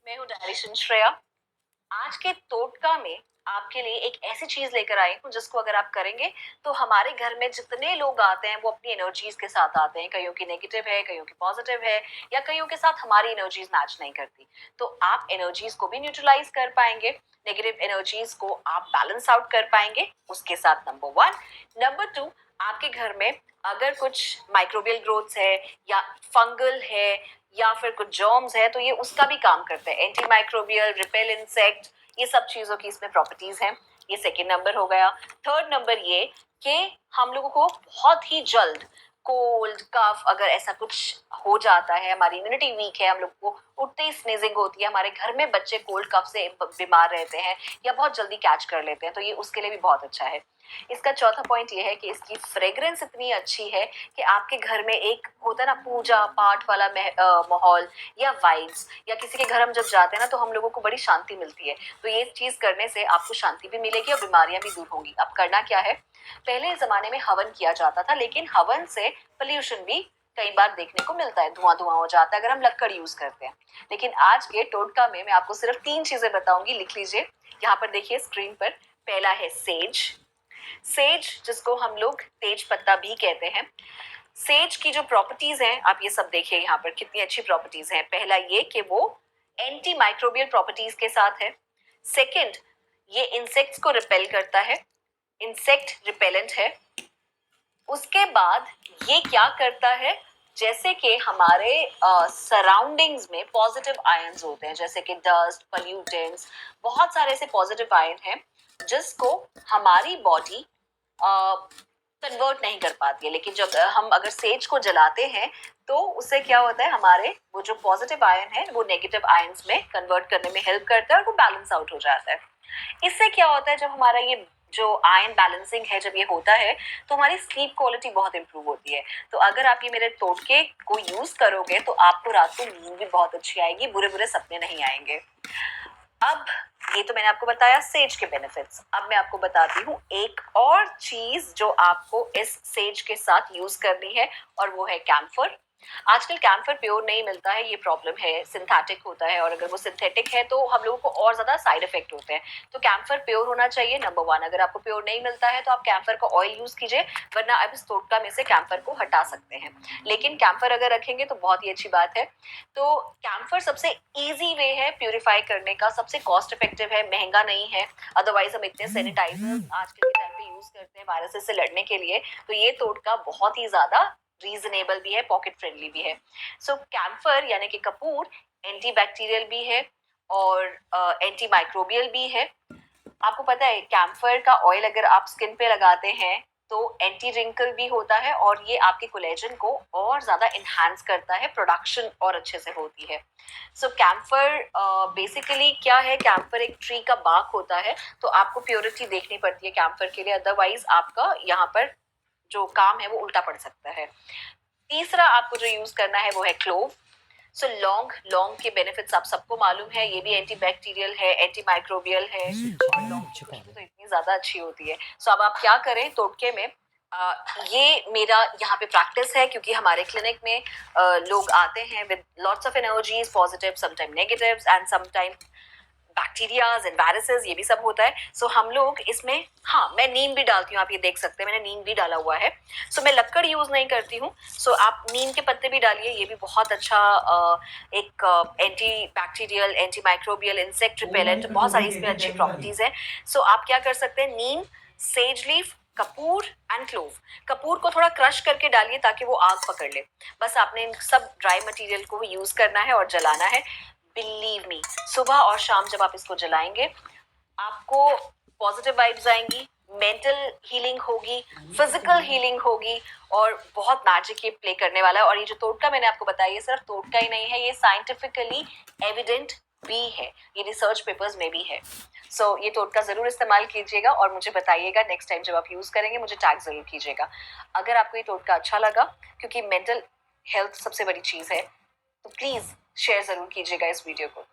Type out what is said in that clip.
मैं हूँ डायरेक्शन श्रेया। आज के टोटका में आपके लिए एक ऐसी चीज लेकर आई हूँ जिसको अगर आप करेंगे तो हमारे घर में जितने लोग आते हैं वो अपनी एनर्जीज के साथ आते हैं। कईयों की नेगेटिव है, कईयों की पॉजिटिव है, या कईयों के साथ हमारी एनर्जीज मैच नहीं करती। तो आप एनर्जीज को भी न्यूट्रलाइज कर पाएंगे, नेगेटिव एनर्जीज को आप बैलेंस आउट कर पाएंगे उसके साथ। Number one. नंबर टू, आपके घर में अगर कुछ माइक्रोबियल ग्रोथ्स है या फंगल है या फिर कुछ जर्म्स है तो ये उसका भी काम करते हैं। एंटी माइक्रोबियल, रिपेल इंसेक्ट, ये सब चीजों की इसमें प्रॉपर्टीज हैं। ये सेकेंड नंबर हो गया। थर्ड नंबर ये कि हम लोगों को बहुत ही जल्द कोल्ड कफ अगर ऐसा कुछ हो जाता है, हमारी इम्यूनिटी वीक है, हम लोग को उठते ही स्नेजिंग होती है, हमारे घर में बच्चे कोल्ड कफ से बीमार रहते हैं या बहुत जल्दी कैच कर लेते हैं, तो ये उसके लिए भी बहुत अच्छा है। इसका चौथा पॉइंट ये है कि इसकी फ्रेग्रेंस इतनी अच्छी है कि आपके घर में एक होता है ना पूजा पाठ वाला माहौल या वाइब्स, या किसी के घर हम जब जाते हैं ना तो हम लोगों को बड़ी शांति मिलती है। तो ये चीज करने से आपको शांति भी मिलेगी और बीमारियां भी दूर होंगी। अब करना क्या है, पहले जमाने में हवन किया जाता था, लेकिन हवन से पोल्यूशन भी कई बार देखने को मिलता है, धुआं धुआं हो जाता है अगर हम लक्कड़ यूज करते हैं। लेकिन आज के टोटका में मैं आपको सिर्फ 3 चीजें बताऊंगी, लिख लीजिए। यहाँ पर देखिए स्क्रीन पर। पहला है सेज। सेज जिसको हम लोग तेज पत्ता भी कहते हैं। सेज की जो प्रॉपर्टीज हैं आप ये सब देखिए यहाँ पर कितनी अच्छी प्रॉपर्टीज हैं। पहला ये कि वो एंटी माइक्रोबियल प्रॉपर्टीज के साथ है। सेकंड, ये इंसेक्ट्स को रिपेल करता है, इंसेक्ट रिपेलेंट है। उसके बाद ये क्या करता है, जैसे कि हमारे सराउंडिंग्स में पॉजिटिव आयंस होते हैं, जैसे कि डस्ट, पॉल्यूटेंट्स, बहुत सारे ऐसे पॉजिटिव आयन हैं जिसको हमारी बॉडी कन्वर्ट नहीं कर पाती है। लेकिन जब हम अगर सेज को जलाते हैं तो उससे क्या होता है, हमारे वो जो पॉजिटिव आयन है वो नेगेटिव आयंस में कन्वर्ट करने में हेल्प करता है और वो बैलेंस आउट हो जाता है। इससे क्या होता है, जब हमारा ये जो आयन बैलेंसिंग है जब ये होता है तो हमारी स्लीप क्वालिटी बहुत इंप्रूव होती है। तो अगर आप ये मेरे टोटके को यूज करोगे तो आपको रात को नींद भी बहुत अच्छी आएगी, बुरे बुरे सपने नहीं आएंगे। अब ये तो मैंने आपको बताया सेज के बेनिफिट्स। अब मैं आपको बताती हूँ एक और चीज जो आपको इस सेज के साथ यूज करनी है, और वो है कैम्फर। आजकल कैम्फर प्योर नहीं मिलता है, ये प्रॉब्लम है, सिंथेटिक होता है, और अगर वो सिंथेटिक है तो हम लोगों को और ज्यादा साइड इफेक्ट होते हैं। तो कैम्फर प्योर होना चाहिए, नंबर वन। अगर आपको प्योर नहीं मिलता है तो आप कैम्फर का ऑयल यूज कीजिए, वरना आप इस टोटका में से कैम्फर को हटा सकते हैं। लेकिन कैम्फर अगर रखेंगे तो बहुत ही अच्छी बात है। तो कैम्फर सबसे इजी वे है प्यूरिफाई करने का, सबसे कॉस्ट इफेक्टिव है, महंगा नहीं है। अदरवाइज हम इतने सैनिटाइजर्स आजकल के टाइम पे यूज करते हैं वायरसेस से लड़ने के लिए, तो ये टोटका बहुत ही ज्यादा रीजनेबल भी है, पॉकेट फ्रेंडली भी है। सो कैम्फर यानी कि कपूर एंटी बैक्टीरियल भी है और एंटी माइक्रोबियल भी है। आपको पता है कैम्फर का ऑयल अगर आप स्किन पे लगाते हैं तो एंटी रिंकल भी होता है, और ये आपके कोलेजन को और ज्यादा इनहांस करता है, प्रोडक्शन और अच्छे से होती है। सो कैम्फर बेसिकली क्या है, कैम्फर एक ट्री का बाग होता है, तो आपको प्योरिटी देखनी पड़ती है कैम्फर के लिए, अदरवाइज आपका यहाँ पर जो काम है वो उल्टा पड़ सकता है। तीसरा आपको जो यूज करना है वो है क्लोव। सो लौंग, लौंग के बेनिफिट्स आप सबको मालूम है, ये भी एंटी बैक्टीरियल है, एंटी माइक्रोबियल है, और लौंग की खुशबू तो इतनी ज्यादा अच्छी होती है। सो अब आप क्या करें टोटके में, ये मेरा यहाँ पे प्रैक्टिस है क्योंकि हमारे क्लिनिक में लोग आते हैं with lots of energies, positive, sometime negatives and sometime bacterias and viruses, ये भी सब होता है। सो हम लोग इसमें, हाँ मैं नीम भी डालती हूँ, आप ये देख सकते हैं मैंने नीम भी डाला हुआ है। सो मैं लक्कड़ यूज नहीं करती हूँ, सो आप नीम के पत्ते भी डालिए, ये भी बहुत अच्छा एक anti bacterial, anti microbial, insect repellent, बहुत सारी इसमें अच्छी प्रॉपर्टीज है। सो आप क्या कर सकते हैं, नीम, सेज लीफ, कपूर एंड क्लोव। कपूर को थोड़ा क्रश करके डालिए ताकि वो आग पकड़ ले। बस आपने इन सब ड्राई मटेरियल को यूज करना है और जलाना है। बिलीव मी, सुबह और शाम जब आप इसको जलाएंगे आपको पॉजिटिव वाइब्स आएंगी, मेंटल हीलिंग होगी, फिजिकल हीलिंग होगी, और बहुत मैजिक ये प्ले करने वाला है। और ये जो टोटका मैंने आपको बताया ये सिर्फ टोटका ही नहीं है, ये साइंटिफिकली एविडेंट भी है, ये रिसर्च पेपर्स में भी है। सो ये टोटका जरूर इस्तेमाल कीजिएगा और मुझे बताइएगा नेक्स्ट टाइम जब आप यूज करेंगे, मुझे टैग जरूर कीजिएगा। अगर आपको ये टोटका अच्छा लगा, क्योंकि मेंटल हेल्थ सबसे बड़ी चीज है, तो प्लीज शेयर जरूर कीजिएगा इस वीडियो को।